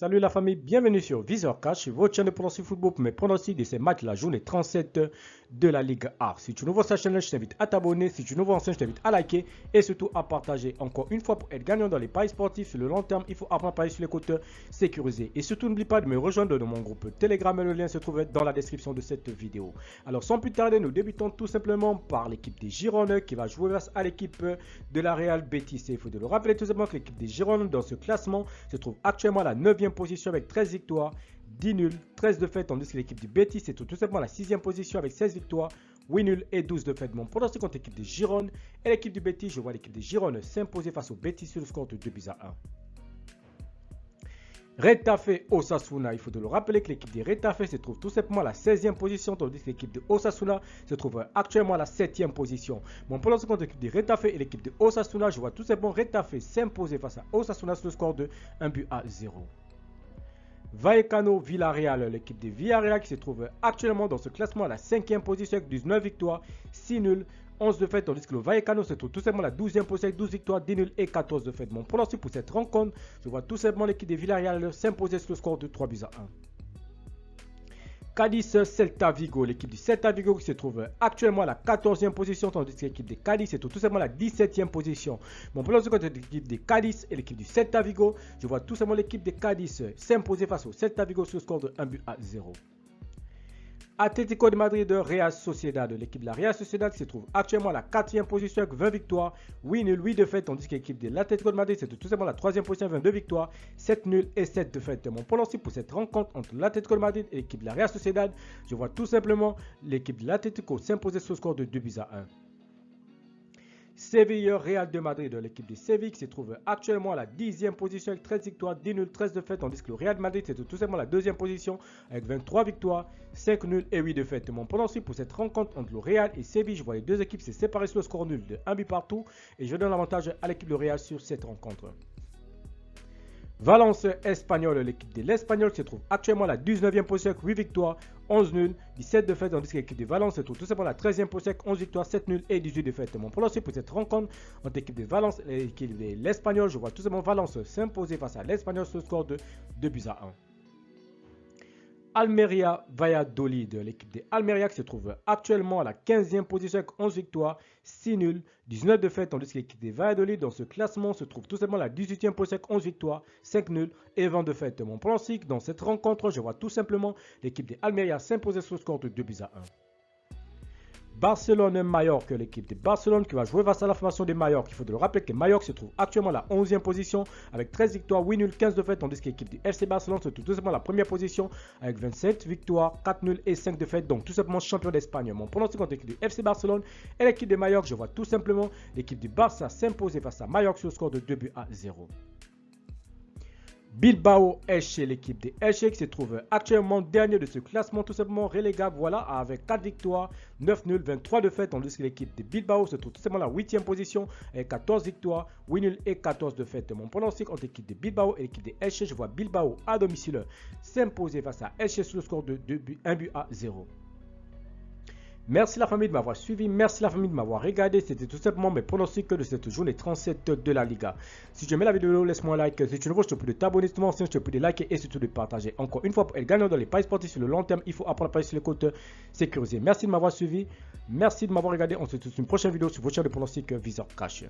Salut la famille, bienvenue sur Viseur Cash, votre chaîne de pronostic football pour mes pronostics de ces matchs la journée 37 de la Ligue A. Si tu es nouveau sur cette chaîne, je t'invite à t'abonner. Si tu es nouveau ancien, je t'invite à liker et surtout à partager. Encore une fois, pour être gagnant dans les paris sportifs sur le long terme, il faut apprendre à parier sur les côtes sécurisées. Et surtout, n'oublie pas de me rejoindre dans mon groupe Telegram. Le lien se trouve dans la description de cette vidéo. Alors, sans plus tarder, nous débutons tout simplement par l'équipe des Girondins qui va jouer face à l'équipe de la Real Betis. Il faut de le rappeler tout simplement que l'équipe des Girondins dans ce classement se trouve actuellement à la 9e position avec 13 victoires, 10 nuls, 13 défaites, tandis que l'équipe du Betis est tout simplement à la 6e position avec 16 victoires, 8 nuls et 12 défaites. Mon pronostic contre l'équipe des Girondins et l'équipe du Betis, je vois l'équipe des Girondins s'imposer face au Betis sur le score de 2-1. Retafe Osasuna, il faut de le rappeler que l'équipe de Retafe se trouve tout simplement à la 16e position, tandis que l'équipe de Osasuna se trouve actuellement à la 7e position. Mon pronostic contre l'équipe de Retafe et l'équipe de Osasuna, je vois tout simplement Retafe s'imposer face à Osasuna sur le score de 1-0. Vallecano Villarreal, l'équipe de Villarreal qui se trouve actuellement dans ce classement à la 5e position avec 19 victoires, 6 nuls, 11 défaites, tandis que le Vallecano se trouve tout simplement à la 12e position avec 12 victoires, 10 nuls et 14 défaites. Mon pronostic pour cette rencontre, je vois tout simplement l'équipe de Villarreal s'imposer sur le score de 3-1. Cadiz Celta Vigo, l'équipe du Celta Vigo qui se trouve actuellement à la 14e position, tandis que l'équipe de Cadiz se trouve tout simplement à la 17e position. Mon pronostic contre l'équipe de Cadiz et l'équipe du Celta Vigo, je vois tout simplement l'équipe de Cadiz s'imposer face au Celta Vigo sur le score de 1-0. Atlético de Madrid, Real Sociedad, l'équipe de la Real Sociedad qui se trouve actuellement à la 4e position avec 20 victoires, 8 nuls, 8 défaites, tandis que l'équipe de l'Atlético de Madrid se trouve tout simplement à la 3e position avec 22 victoires, 7 nuls et 7 défaites. Mon pronostic pour cette rencontre entre l'Atlético de Madrid et l'équipe de la Real Sociedad, je vois tout simplement l'équipe de l'Atlético s'imposer sur le score de 2-1. Séville Real de Madrid, l'équipe de Séville qui se trouve actuellement à la 10e position avec 13 victoires, 10 nuls, 13 défaites, tandis que le Real de Madrid c'est tout simplement à la 2e position avec 23 victoires, 5 nuls et 8 défaites. Mon pronostic pour cette rencontre entre le Real et Séville, je vois les deux équipes se séparer sur le score nul de 1 but partout et je donne l'avantage à l'équipe de Real sur cette rencontre. Valence Espagnol, l'équipe de l'Espagnol se trouve actuellement à la 19e position avec 8 victoires, 11 nuls, 17 défaites, tandis que l'équipe de Valence se trouve tout simplement à la 13e position avec 11 victoires, 7 nuls et 18 défaites. Mon pronostic pour cette rencontre entre l'équipe de Valence et l'équipe de l'Espagnol, je vois tout simplement Valence s'imposer face à l'Espagnol sur le score de 2-1. Almeria Valladolid, l'équipe de Almeria qui se trouve actuellement à la 15e position avec 11 victoires, 6 nuls, 19 défaites, tandis que l'équipe de Valladolid dans ce classement se trouve tout simplement à la 18e position avec 11 victoires, 5 nuls et 20 défaites. Mon pronostic dans cette rencontre, je vois tout simplement l'équipe de Almeria s'imposer sur le score de 2-1. Barcelone-Mallorca, l'équipe de Barcelone qui va jouer face à la formation de Mallorca. Il faut de le rappeler que Mallorca se trouve actuellement à la 11e position avec 13 victoires, 8 nuls, 15 défaites, tandis que l'équipe du FC Barcelone se trouve tout simplement à la première position avec 27 victoires, 4 nuls et 5 défaites, donc tout simplement champion d'Espagne. Mon pronostic contre l'équipe du FC Barcelone et l'équipe de Mallorca, je vois tout simplement l'équipe du Barça s'imposer face à Mallorca sur le score de 2-0. Bilbao Elche, l'équipe de Elche qui se trouve actuellement dernier de ce classement, tout simplement relégable, voilà, avec 4 victoires, 9 nuls, 23 défaites, tandis que l'équipe de Bilbao se trouve tout simplement à la 8e position avec 14 victoires, 8 nuls et 14 défaites. Mon pronostic entre l'équipe de Bilbao et l'équipe de Elche, je vois Bilbao à domicile s'imposer face à Elche sur le score de 1-0. Merci la famille de m'avoir suivi, merci la famille de m'avoir regardé, c'était tout simplement mes pronostics de cette journée 37 de la Liga. Si tu aimais la vidéo, laisse-moi un like, si tu es nouveau, je te prie de t'abonner, si tu es ancien, je te prie de liker et surtout de partager. Encore une fois, pour être gagnant dans les paris sportifs sur le long terme, il faut apprendre à parier sur les côtes sécurisées. Merci de m'avoir suivi, merci de m'avoir regardé, on se retrouve sur une prochaine vidéo sur votre chaîne de pronostics Viseur Cash.